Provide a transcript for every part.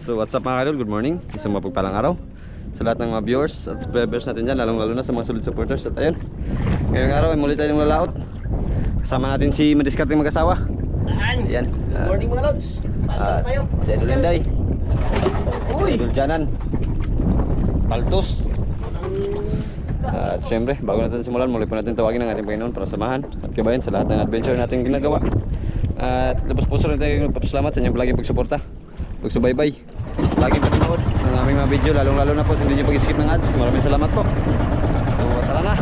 So what's up mga idol, good morning. Isang mapagpalang araw sa lahat ng mga viewers at subscribers natin dyan, lalong lalo na sa mga solid supporters. At ayun, ngayong araw ay muli tayong lalaot. Kasama natin si Madiskarteng mag-asawa. Ayan, Good morning mga lods. Paano tayo? si Idol Inday, si Idol Janan, Paltos. At syempre, bago natin simulan, muli po natin tawagin ang ating Panginoon para samahan at gabayan sa lahat ng adventure natin ginagawa. At labos puso rin tayo nagpapasalamat sa inyong palaging pagsuporta, pagsubaybay, laging patunood ng aming mga video, lalong lalo na po sa hindi nyo pag-skip ng ads. Maraming salamat po. So tara na,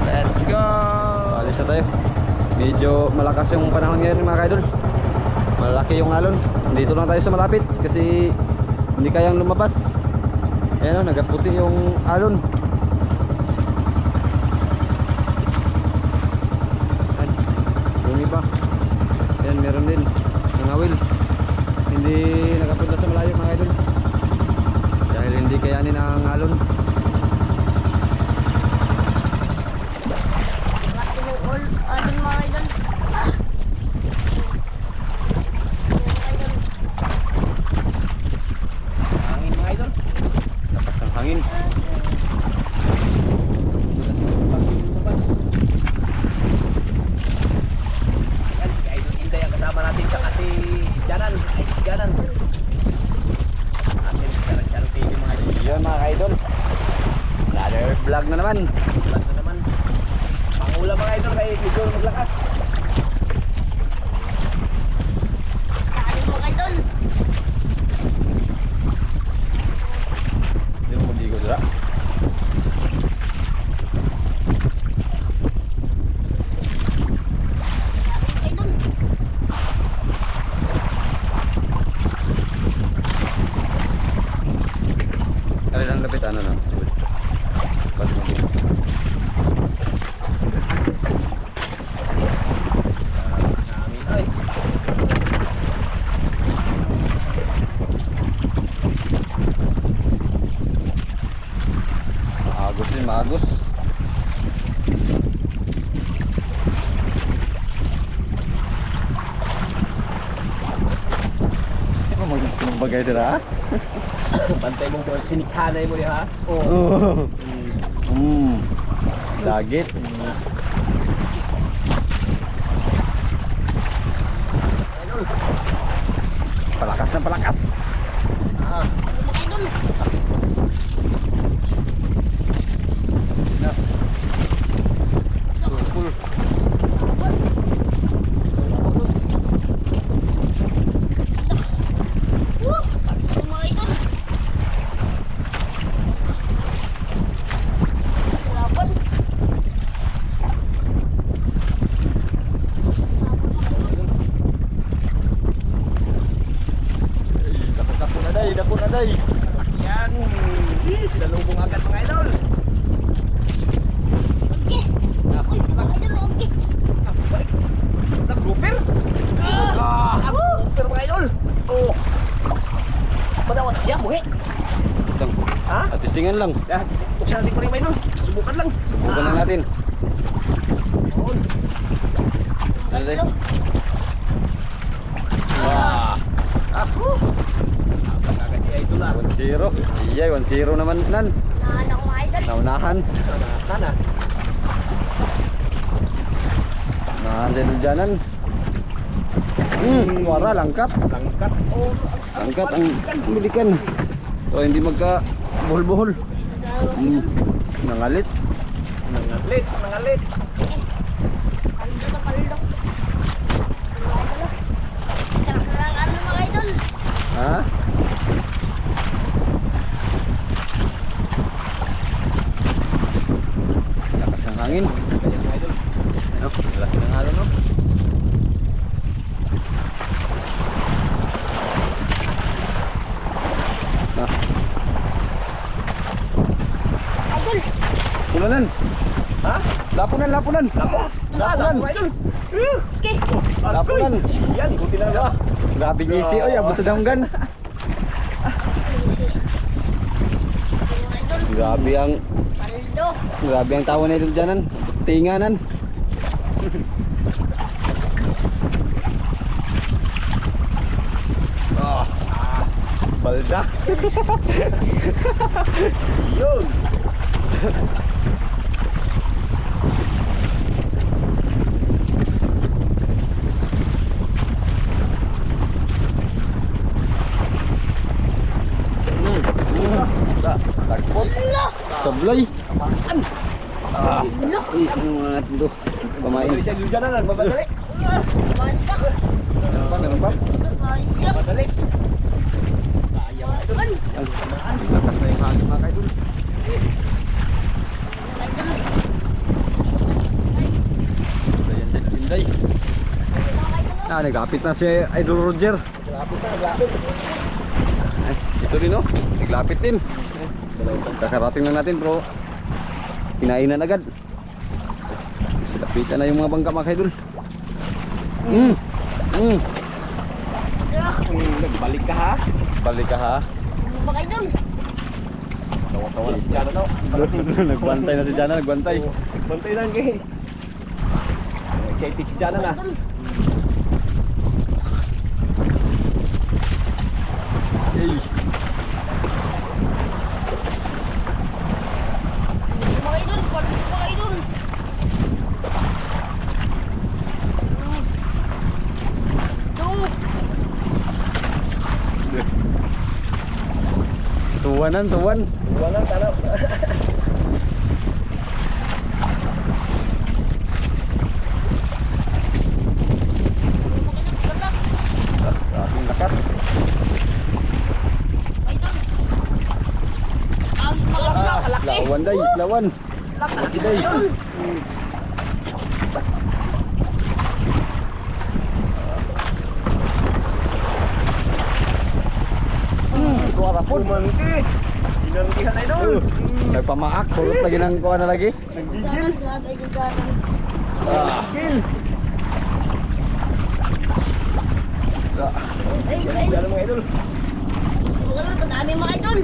let's go! Alis na tayo. Medyo malakas yung panahon ngayon mga kaidol. Malaki yung alon. Dito lang tayo sa malapit kasi hindi kayang lumabas. Ayan o, nagaputi yung alon. Bumi pa. Ayan, meron din nangawil. Hindi nakapunta sa malayo mga idol dahil hindi kayanin ang alon. Alon mga idol. Hangin mga idol. Lakas ang hangin. Kasi lumabas. Yan si Idol Inday ang kasama natin tsaka si Janan. Ay si Janan. Kasi Janan TV mga idol. Yun mga idol, another vlog na naman. Plus na naman. Pangula mga idol kay medyo maglakas. Alon mga idol. Hindi mo mag-igo dira. Idol. Kaya lang lapit ano na. Pas mo din. Namin ay. Maagos din, maagos. Sino mag-isang bagay dira? Bantay mong doon sinikhanay mo niya ha. Oo. Dagit. Idol. Palakas na palakas. Ah. Mga idol. Full. Mga idol. Laban. Dako na day, dako na day. Yan. Sila lubong agad mga idol. Okay. Uy, mga idol, okay. Ah, balik. Nag-grouper? Grouper mga idol. Oh. Madawat siya, buhi. Lang. Ha? At testingan lang. Buksan natin ko rin mga idol. Subukan lang. Subukan na natin. Oh. Ano day? Wah. Pagkaga si idol ah. 1-0. Iyay, 1-0 naman nan. Nahan ako mga idol. Naunahan. Kana. Nahan Janan. Wara, langkat. Langkat. Oh. Langkat ang bilikan. So hindi magka buhol-buhol. Nangalit. Nangalit. Nangalit. Paldo na paldo. Mga idol. Sarap na lang ano mga idol. Ha? Lakas ang hangin. Kaya mga idol. Ano? Laki ng alon, no? Ah, Idol. pulanan. Ha? Lapunan, lapunan. Lapo. Lapunan. Mga idol. Okay. Lapunan. Yan, ikutin na lang. Grabe ngisi. Oy, abot sa danggan. Mga idol. Paldo. Paldo. Grabe ang tawa na Idol Janan. Tinganan. Balda. Yun. Takot. Sablay. Ah, Look. ano nga natin to? Pamain. Madali siya dyan na. Mamadali. Banta. Meron pa, meron pa. Sayang. Madali. Sayang mga idol. Ay, lakas na yung hangin mga kaidol. Ayan si Inday. Ah, nagapit na si Idol Roger. Lapit na, lapit. Ay, ito din oh. Naglapit din. Kakarating lang natin bro. Kinainan agad. Lapitan na yung mga bangka mga kaidol. Nagbalik ka ha. Balik ka ha. Bakay dun. Tawa-tawa na si Jana no. Nagbantay na si Jana, nagbantay. Bantay lang kay. Excited si Jana na. Hey. Bakay dun. Bakay dun. Tuwanan, tuwan. Wala tanaw. Ating lakas. Lawan day, lawan. Laki day. Kuha rapon. Umangki. Inangkihan idol. Nagpamaak, kurot lagi ng kuha na lagi. Nagigil. Ah. Gil. Jana mga idol. Madami mga idol.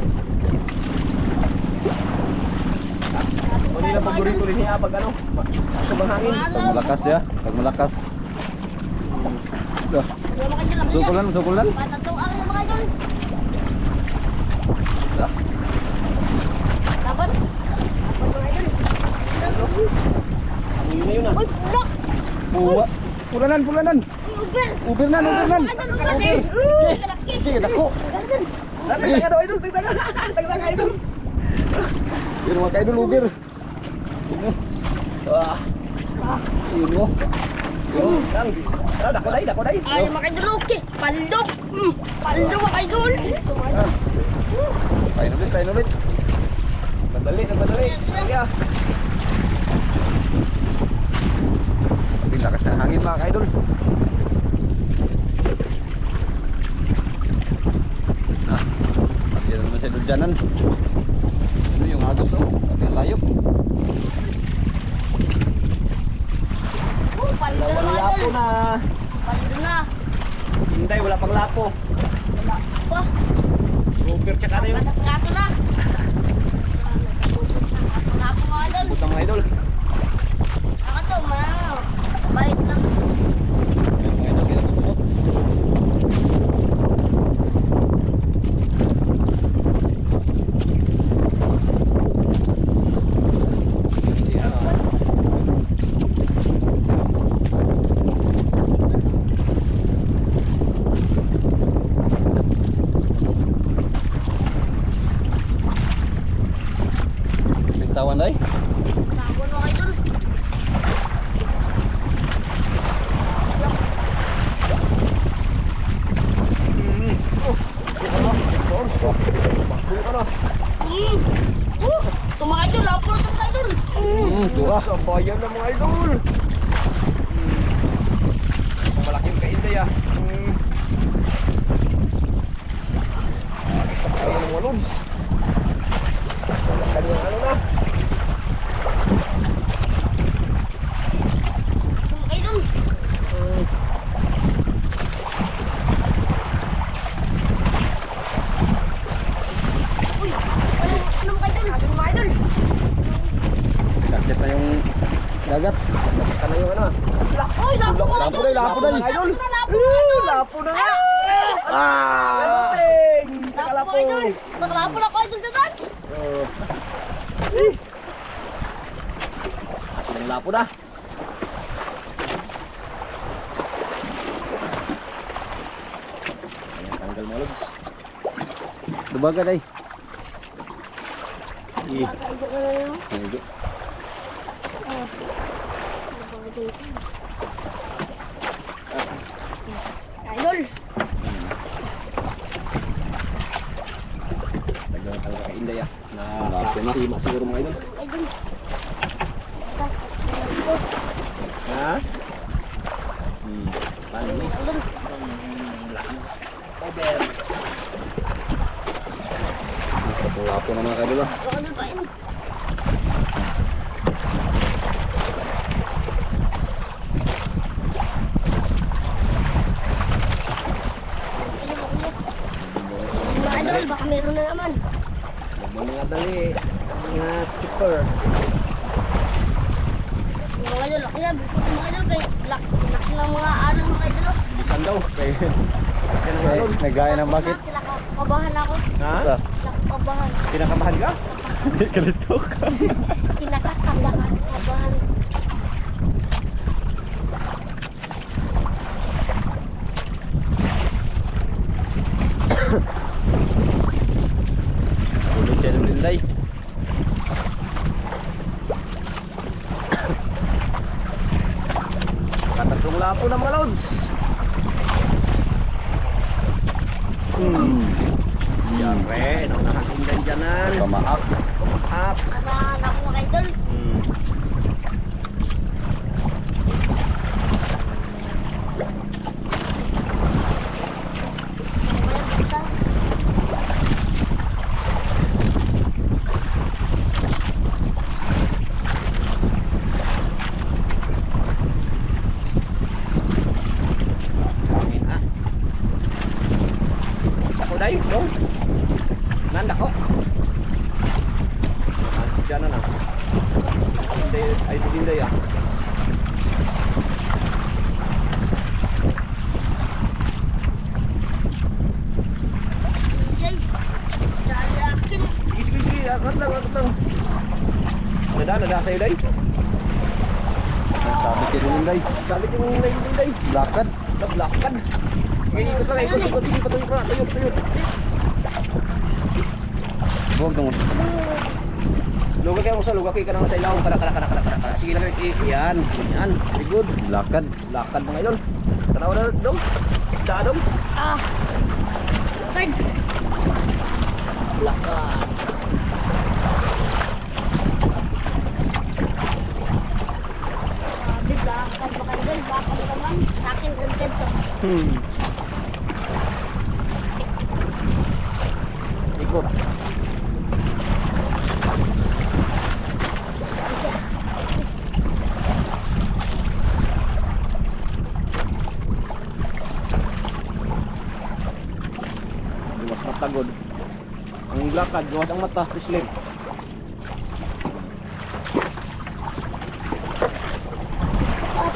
Hindi na paborito rin niya pag ano. Subang hangin. Pag malakas ya, pag malakas. Sukulan, sukulan. Patatuang yung mga idol. Ah. Laban. Laban mga idol. Uwi na yun ah. Uy, bulak. Buwa. Pulanan, pulanan. Uy, uber. Ubernan, ubernan. Mga idol, uber. Uy, lalaki. Sige, dako. Tagtaga daw idol. Tagtaga idol. Yun mga kaidol, uber. Ah. Yun mo. Yun. Dako day, dako day. Ay, mga idol, okay. Paldok. Paldok mga idol. Kain ulit, kain ulit. Madali, madali. Kaya. Ang lakas ng hangin mga kaidol. Ah, pagyan na naman sa idol dyanan. Ano yung agos oh, pati ang layo. Paldok Walang mga lapo idol. na. Paldok na. Hinday, wala pang lapo. Wah, Rover tsaka na yun. gato na. Gato mga idol. Butang mga idol. Nakato, bait lang. Mga idol, kailan tututot. Bintawan day. Tapon mga idol. Ito mga idol, lapor ito mga idol. Tura. Sa bayan ng mga idol. Malaking kainday ah. Sa bayan ng mga lods. Kanyang ano na. Ito mga idol. Uy, ano mga idol? Ano mga idol? Kakit na yung dagat. Ano yung ano? Uy, lapo mga Lapo idol. day, lapo day. Lapo na, lapo na idol. Lapo na nga. Ah! Ting! Saka mga idol. Nakalapon ako idol dyan. Ang lapo na. Ayan, tanggal mga lods. Dubaga day. Eh, Idol na lang. Hindi. Idol. Tagang talaga kay Inday ah. Na Lapo na. sima siguro mga idol. Idol. Ha? Panis. Idol. Over. Lapo na mga kaidol. Idol pa yun. Mga idol, baka meron na naman. Mga dali. Mga chipper. Mga idol, ako yan. Mga idol, kay laki ng mga alon mga idol. Bilisan daw. Kaya ng alon. Nagaya ng bakit? Kinakabahan ako. Ha? Kinakabahan. Kinakabahan ka? Kalito ka. Kinakabahan. Kabahan. Tulog siya ng Inday. Katatlong lapo ng mga lods. Siyempre, nakakasindan dyanan. Pamaak. Up. Kabahan ako mga idol. Amin ha. Ako day, dong. Nanda ko. Diyan na. Hindi, ay hindi ah. Yay. Dali akin. Sige, sige, akot lang, akot lang. Nada sa'yo day. Sabi ko rin day. Sabi ko yung day. Lakad. Nablakan. Ngayon, ikot lang, ikot. Sige, patuloy ka. Tayo. Huwag nung. Lugak kayo mo sa lugak kayo ka naman sa ilaw. Kada. Sige lang, yan. Yan, very good. Lakad. Lakad mga idol. Tanaw na dong. Isda dong. Ah. Third. Lakad. Biglakan mga idol. Baka naman. Sa akin, rented to. Ikot. Gawas matagod. Ang lakad, gawas ang mata, slip.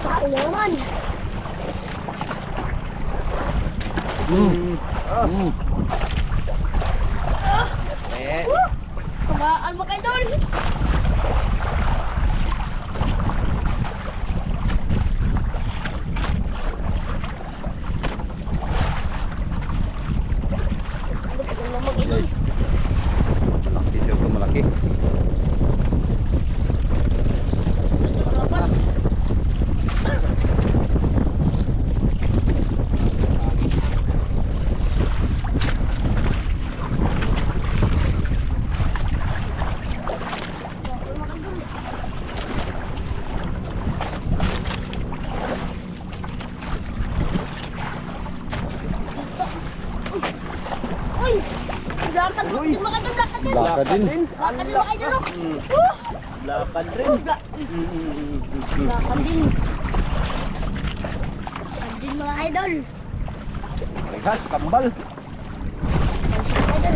Tao naman. Eh, Kamaan mga idol. Ano ka naman mga idol? Malaki siya bro, malaki. Dapat. Uy! Lakad mo din mga idol, lakad din. Lakad din. Lakad din mga idol. Mm. Oh! Lakad rin. Lakad din. Lakad din mga idol. Rehas, kambal. Mga idol.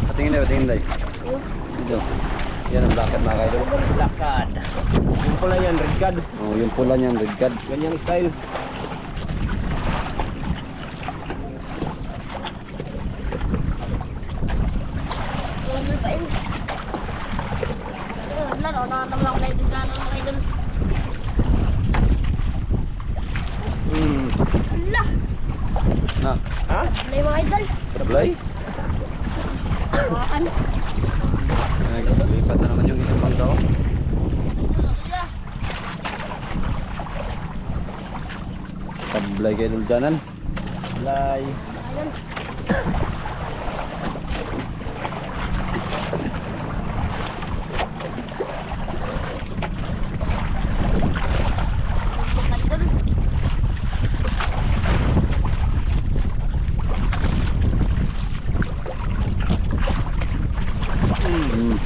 Patingin day. Oh. Dito. Yan ang lakad mga kaidol. Lakad. Yung pala yan, red card. Oh, yung pula niyan, red card. Ganyang style. Ha? Wala yung mga idol. Sablay. Hawakan. Lipat na naman yung isang bangka ko. Kuya. Sablay kay Duljanan. Lay. Idol. Idol.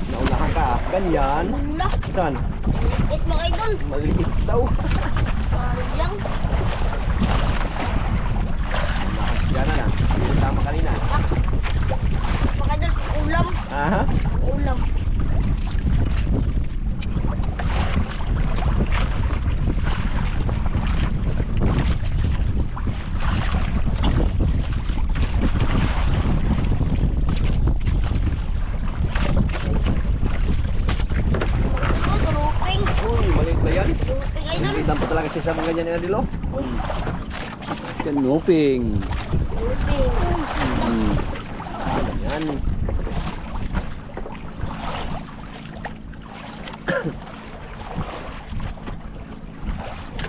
Naunahan ka. Ganyan. Wala. Saan? Wait mga idol. Maliit daw. Sayang. Yan na. Yung tama kanina. Mga idol, ulam. Aha. Ulam. Tuluping. Uy, maliit na yan. Tuluping idol. Kita pa talaga siya sa mga ganyan na dilo. Kanuping. Tuluping. Yan.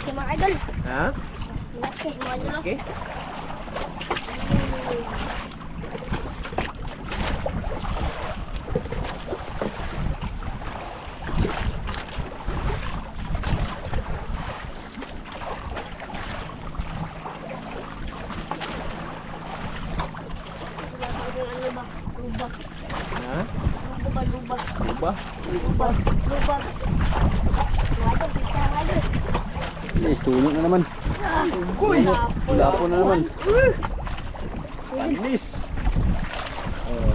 Okay mga idol. Ha? Laki mga idol. Okay. Ano ba? Lubak. Ha? Lubak, lubak. Diba? Lubak, lubak. Mga idol, kita mga idol. Eh, sunog na naman. Uy! Lapo na naman. Panis. Oh,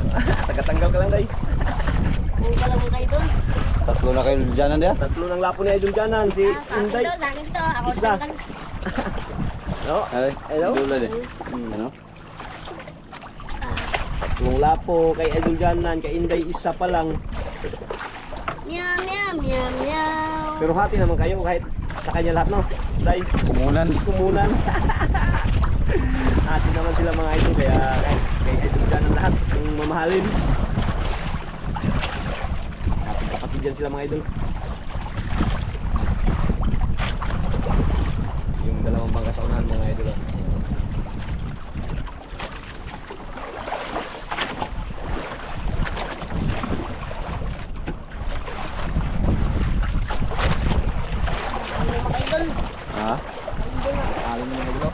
tagatanggal ka lang day. Huwag ka lang mga idol. Tatlo na kayo Duljanan dia. Tatlo ng lapo ni Idol Janan. Si Sa akin Inday. to, sa akin to. Ako Isa. sa akin. No? Ay, Hello? Dula din. Ano? Tatlong lapo kay Idol Janan. Kay Inday isa pa lang. Meow, meow, meow, meow. Pero hati naman kayo kahit sa kanya lahat, no? Day. Kumunan. Kumunan. Hati naman sila mga idol. Kaya kay Idol Janan lahat ang mamahalin. Ating kapatid dyan sila mga idol. Yung dalawang bangka sa unahan mga idol. Oh. Ano mga idol? Ha? Idol na. Alon mga idol.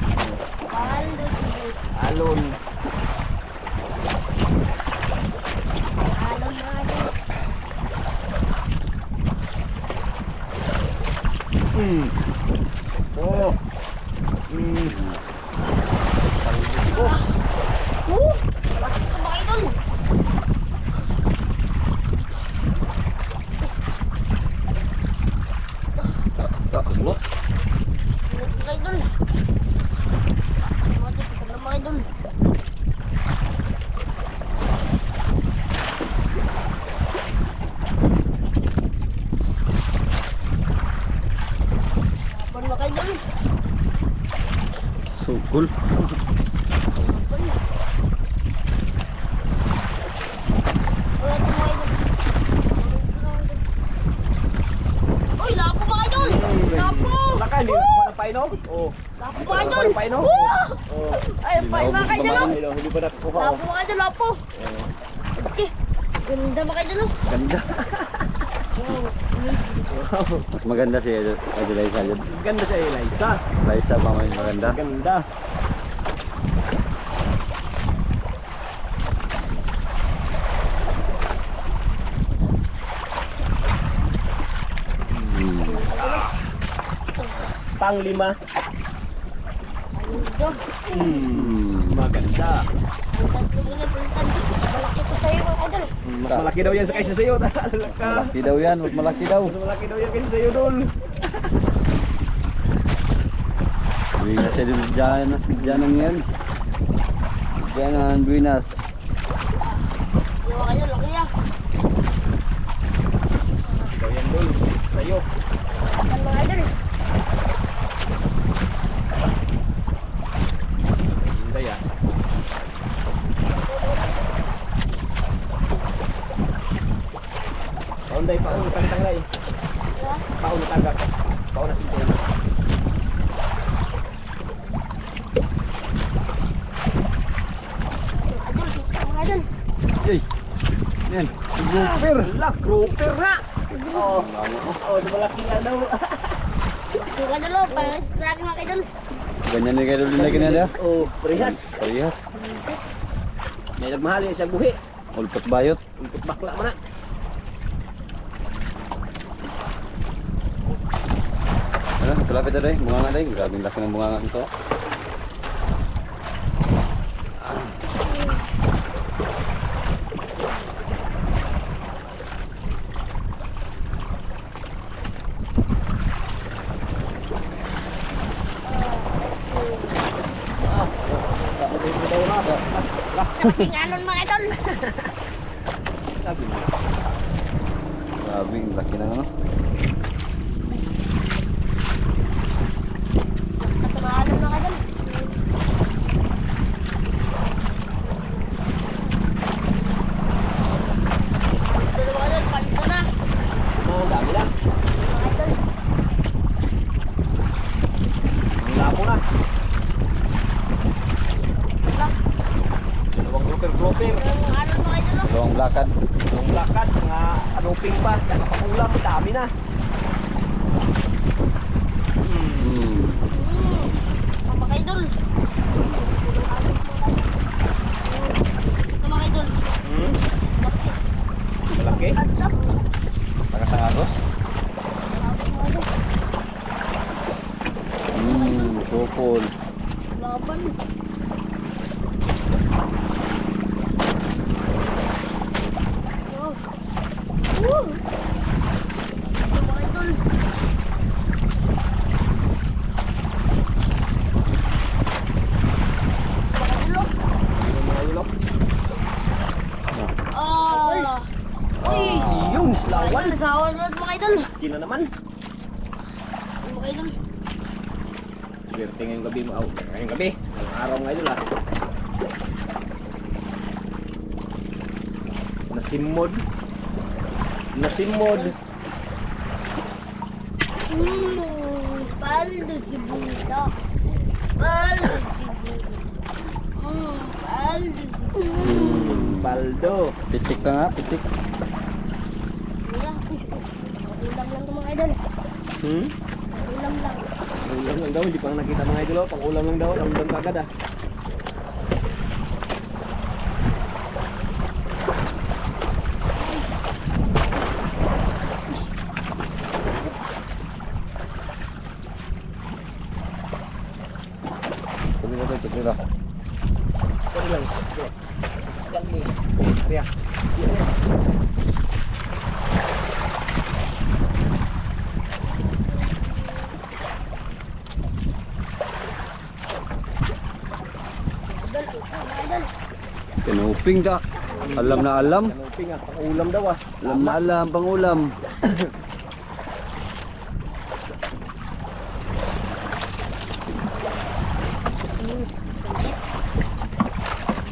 Palo, sis. Alon. Palo, mga idol. Oh. Si boss. Malaki ito mga idol. Kulot. Ano mga idol? Mga idol, pagod na mga idol. Hapon mga idol. Sugol. Hapon. Uy, ito mga idol. Uy, lapo mga idol! Lapo! Laka, hindi pa na paino? Oh. Lapo Hindi mga pa idol! na paino? Oh! Oh. Ay, mga idol! oh. Ayun, hindi pa nakukuha. Oh. Lapo mga idol, lapo! Okay. Ganda mga idol. oh. Ganda. Wow, amazing. Wow. Mas maganda si Idol Liza dyan. Ganda siya, Eliza. Liza pa may maganda. Ganda. Pang-5. Ayun, Maganda. ang tatlo nila, palitan. Mas malaki ko sa'yo mga idol. Mas malaki daw yan sa kaysa sa'yo. Talalak ka. Malaki daw yan, mas malaki daw. Mas malaki daw yan kaysa sa'yo, Dol. Uwi na siya Duljanan ngayon. Duljanan, Buenas. Yung mga idol, laki ah. Daw yan, Dol. Sa'yo. Ang mga idol. Inday ah. Paunday, paun, tangtangay. Paun na tagak. Paun na sintin. Idol, mga idol. Yay! Yan! Grouper! Lah, grouper na! Oh, oh, sa malaki na daw. Mga idol, oh, parang sa akin mga idol. Ganyan ni kayo lagi na dia. Oh, parehas. Parehas. May nagmahal yung siyang buhi. Ulpot bayot. Untuk bakla mana? Ano, kalapit na rin. Bunga nga rin. Grabing laki ng bunga nga ito. Pinganon mga idol. Sabi mo. Grabing laki ng ano. Kasamahan mga idol. Ito mga idol, palito na. Oh, dami lang. Mga idol. Ang lapo na. Wala. Dalawang grouper. Mga ano mga idol, oh. Dalawang lakad. Yung lakad, mga anuping pa. Saka pangulam, dami na. Mga idol. Ito mga idol. Hmm? Malaki. Adlap. Nakasangagos. Mga idol. Sopol. Laban. Woo! Ito mga idol. Mga idol, Yung mga ulok. oh. Uy! Yung slawan. Nasawan ulit mga idol. Kina naman. Mga idol. Swerte ngayong gabi mo. Oh, ngayong gabi. Ngayong araw nga idol ah. Nasimod. Nasimod. Paldo si Buda. Paldo si Buda. Paldo si Buda. Baldo. Pitik na nga, pitik. Ulam lang ito mga idol. Hmm? Ulam lang. Ulam lang daw. Hindi pa nakita mga idol. Pang ulam lang daw. Ramdam ka agad ah. Sabi na ito, ito nila. Yan lang. Yan ni. Ariya. Idol, mga idol. Kinuping ka. Alam na alam. Kanuping ah. Pang ulam daw ah. Alam na alam, pangulam.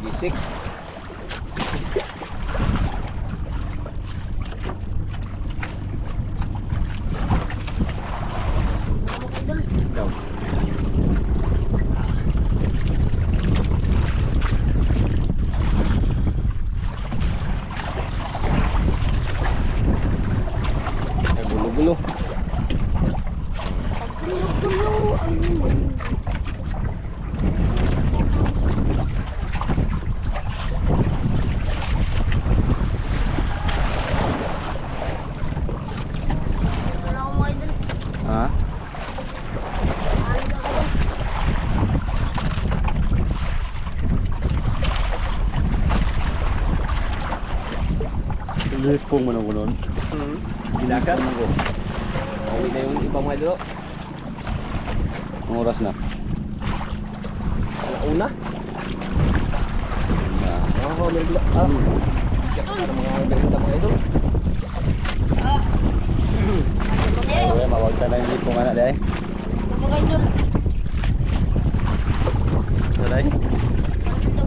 Gisik. Mga idol. Daw. Ay, gulo-gulo. Pagkulo-kulo ang mundo. Wala akong mga idol. Ha? Ano mga idol? Lipong mo na ko nun. Gilakan mo. Uwi na yung ibang mga idol. Ang oras na. Alauna. Oh, may bila. Ah. Ano mga berinta mga idol? Ah. Ano Uy, mawag ka na yung lipong anak dahil. mga idol? Saday? Ano? Ano?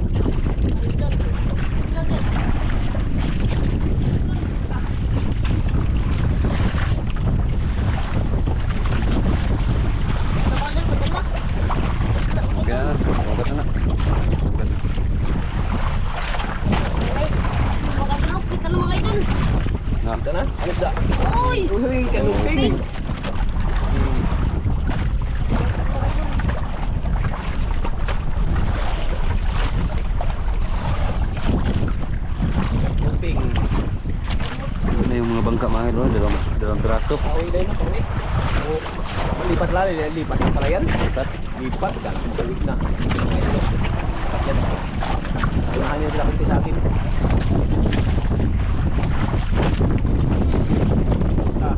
Uy, kanuping. Kanuping. Ito na yung mga bangka mga idol, dalawang piraso. Pauwi na yun, pauwi. Lipat lang, lipat na pala yan. Lipat, gano'n balik na. Lipat yan. Unahan nyo sila kunti sa akin. Ah,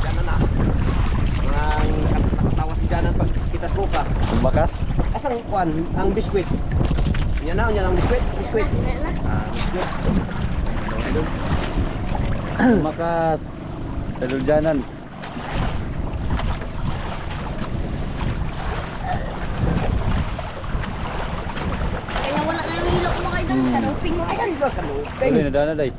dyan na. Nakatawa si Janan pag kitas buka. Bakas. Asang kuan, ang biskwit. Yan ang biskwit. Biskwit. Biskwit. Bakas. Sa duljanan. Kaya wala na yung hilok mo kayo doon. Kanuping mo kayo doon. Ay, ba kanuping? Uy, nadana day.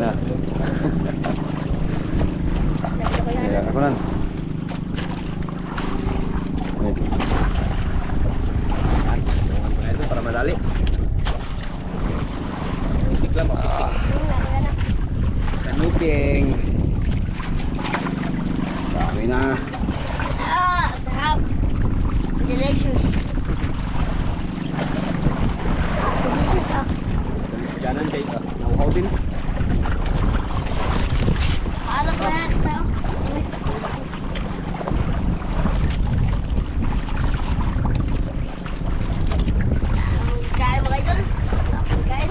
Na. Ya, ako nan. Ay, Ito para madali. Itik lang, mapitik. Kanuping. Dami na. Sarap. Delicious. Delicious ah. Dali si Janan kay nauhaw din. Alam ko yan sa'yo. Kain mo kayo doon. Kain.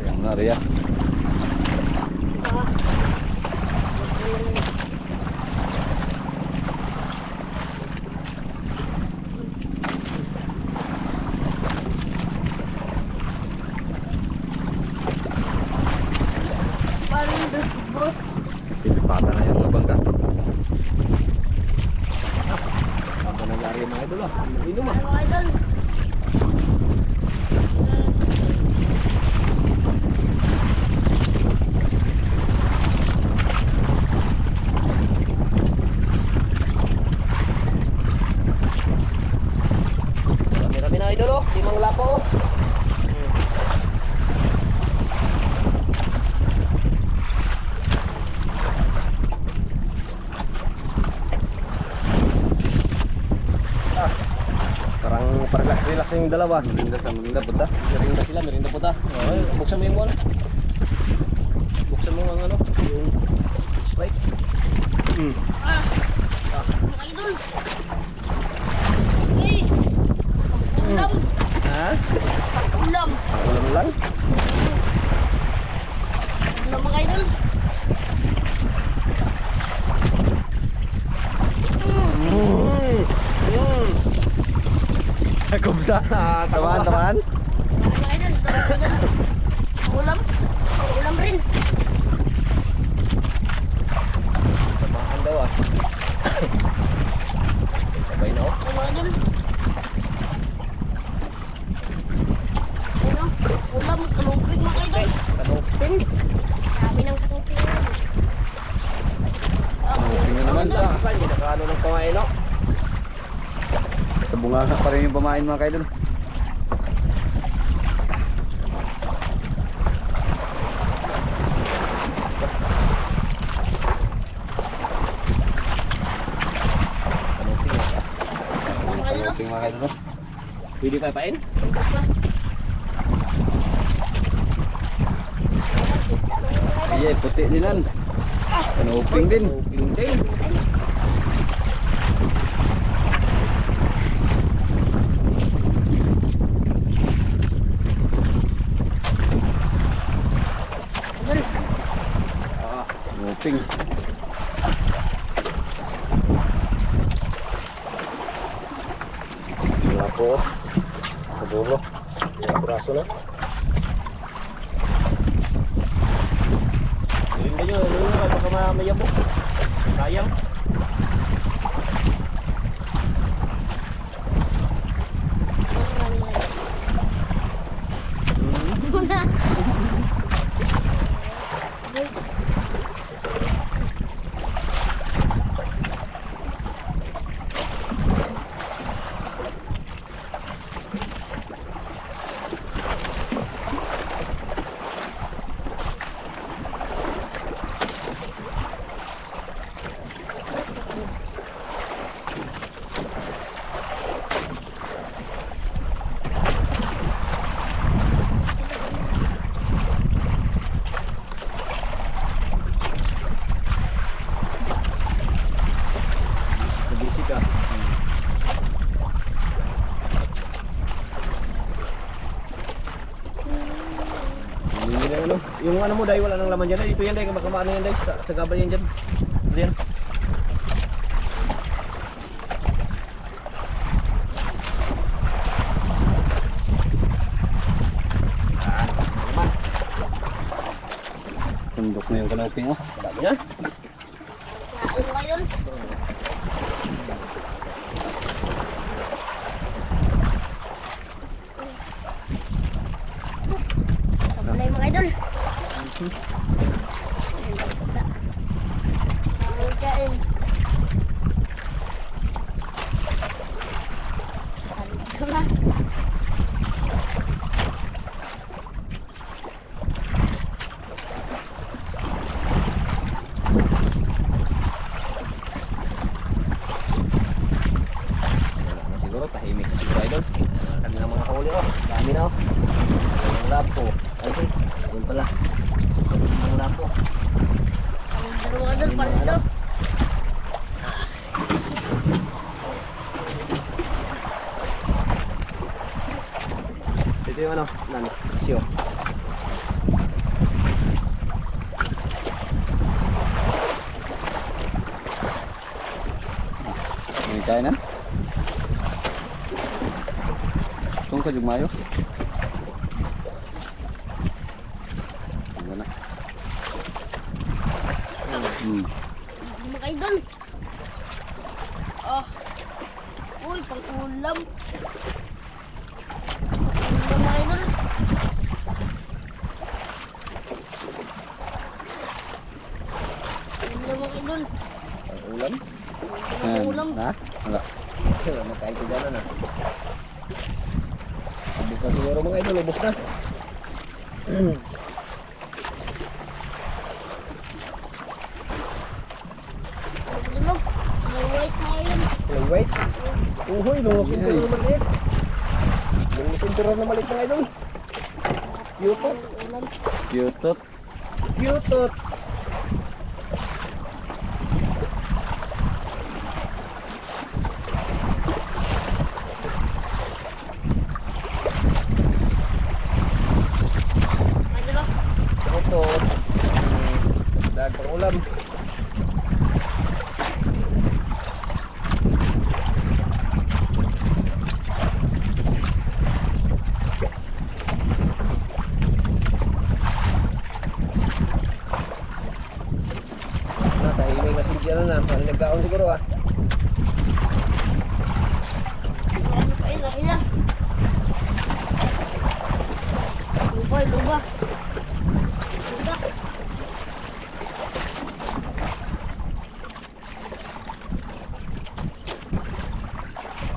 yang na Ria. Boss. Silipatan na yung mga bangka. Apa nangyari mga idol ah? Inom ah. Kain mo kayo doon. Marami na idol oh. Limang lapo oh. Parang relax yung dalawa. Merinda puta. Merinda sila, merinda puta. Oh, buksan mo yung ano. Buksan mo ang ano, yung Sprite. Kain mo kayo doon. Okay. Ulam. Ha? Ulam. Ulam lang. Ulam mo kayo doon. Kumsa. Taman. Kain mo kayo doon. Ulam. Ulam rin. Samahan daw ah. Sabay na oh. Kain mo kayo doon. Ano? Ulam. Kanuping mo kayo doon. Kanuping. Dami ng kanuping. Kanuping na naman. Hindi nakano ng kumain no. Sa bunga pa rin yung pamain mga kaidol. Kanuping mga kaidol. Pwede pa pain? Iya, puti dinan. Kanuping din. Kanuping din. Kanuping. Galing ganyo, baka mayabok. Sayang. Muna. Nabisi ka. Hindi na ano. Yung ano mo dahil wala nang laman dyan. Ito yan dahil baka maano yan dahil sa gabal yan dyan. Ito yan. Naman. Tundok na yung kanoping oh. Dami na. Kinain mo yun. Sablay mga idol. Kain. Ito na. Wala na siguro. Tahimik na siguro idol. Kanilang mga kahuli oh. Dami na oh. Ang lampo. Ay, yun pala. Ang lampo. Pero mga idol, paldo. Ito yung ano, siyo. May kain na. Kung ka jugmayo. Ano na. Mga idol. Oh. Uy, pang-ulam. Pang-ulam mga idol. Pang-ulam mga idol. Ang ulam. Pang-ulam. Ha? Wala. Makain ko dyan na. Ubus na siguro mga idol, ubus na. Ano? May white mga idol. Yung white. Uhoy, lungok yung pero na maliit. Lungok yung pero na maliit mga idol. Yutot. Ulam. Cute. Yutot. Mga idol oh. Yutot. Dagang ulam. Tahimik na sigyan na. Paano nagkaon siguro ah. Ano pa yun? Laki na. Luba, luba. Luba.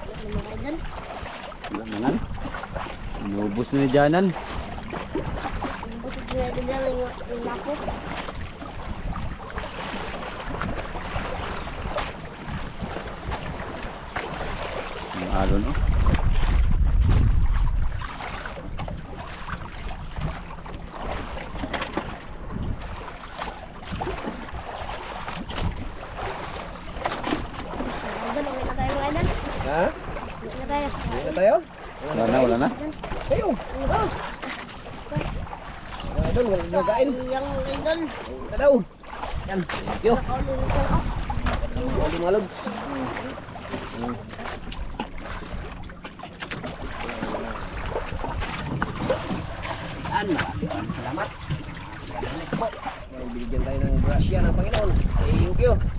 Ano mga idol? Wala naman. Inubos na ni Janan. Ano ba sa sinadol lang yung lako? Ang alon oh. Mga idol, okay na tayo mga idol. Ha? Okay na tayo. Hindi na tayo? Wala na. Kayo. Ano ba? Mga idol, wala nagain. Sayang mga idol. Ito daw. Yan. Thank you. Nakaulitin ako. Mga mga lods. kaligtaan. Maraming salamat. Dahil binigyan tayo ng grasya ng Panginoon. Thank you.